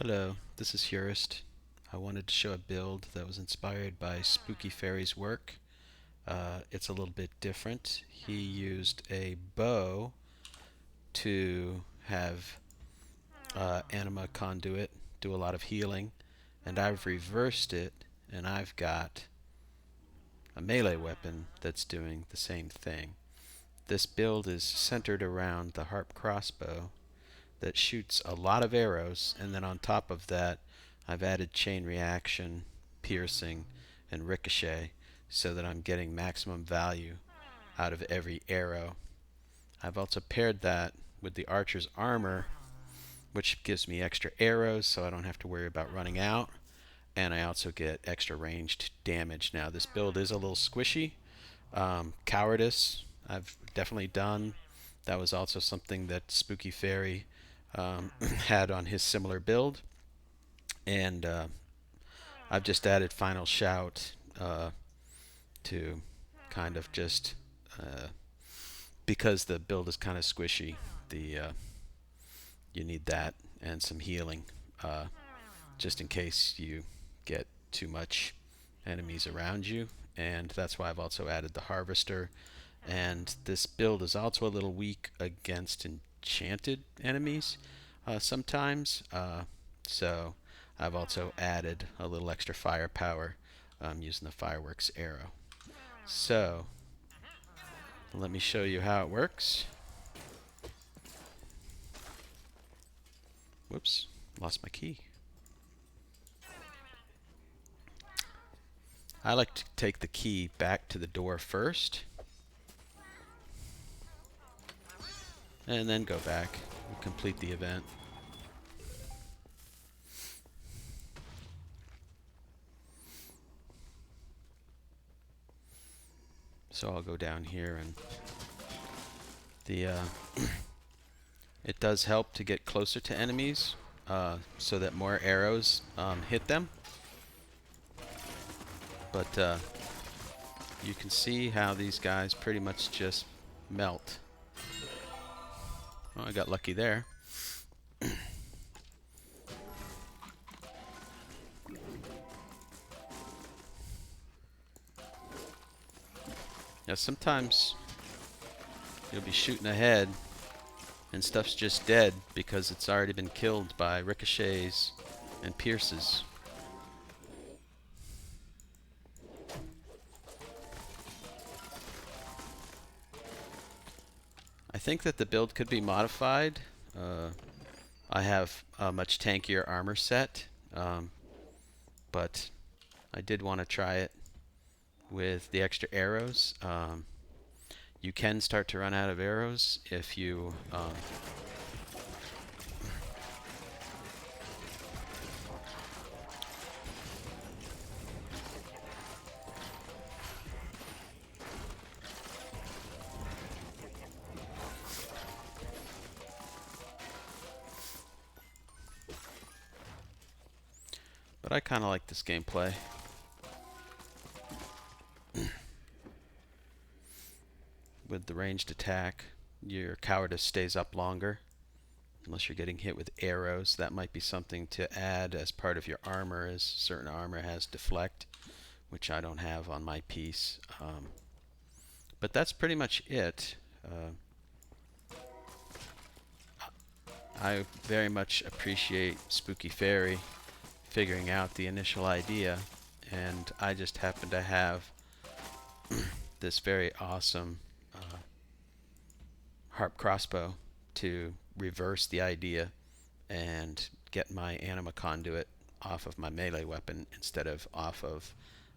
Hello, this is Hurist. I wanted to show a build that was inspired by SpookyFairy's work. It's a little bit different. He used a bow to have Anima Conduit do a lot of healing, and I've reversed it, and I've got a melee weapon that's doing the same thing. This build is centered around the Harp Crossbow that shoots a lot of arrows, and then on top of that I've added chain reaction, piercing, and ricochet so that I'm getting maximum value out of every arrow. I've also paired that with the archer's armor, which gives me extra arrows so I don't have to worry about running out, and I also get extra ranged damage. Now this build is a little squishy. Cowardice I've definitely done. That was also something that SpookyFairy had on his similar build, and I've just added Final Shout to kind of just because the build is kind of squishy. The You need that and some healing, just in case you get too much enemies around you, and that's why I've also added the Harvester. And this build is also a little weak against enchanted enemies sometimes, so I've also added a little extra firepower using the fireworks arrow. So let me show you how it works. Whoops, lost my key. I like to take the key back to the door first, and then go back and complete the event. So I'll go down here, and the it does help to get closer to enemies so that more arrows hit them. But you can see how these guys pretty much just melt. Oh, I got lucky there. Now sometimes you'll be shooting ahead and stuff's just dead because it's already been killed by ricochets and pierces. I think that the build could be modified. I have a much tankier armor set, but I did want to try it with the extra arrows. You can start to run out of arrows if you but I kind of like this gameplay. With the ranged attack, your cowardice stays up longer unless you're getting hit with arrows. That might be something to add as part of your armor, as certain armor has deflect, which I don't have on my piece. But that's pretty much it. I very much appreciate SpookyFairy figuring out the initial idea, and I just happen to have this very awesome Harp Crossbow to reverse the idea and get my Anima Conduit off of my melee weapon instead of off of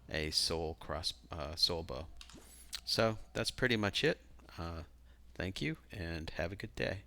a soul bow. So that's pretty much it. Thank you and have a good day.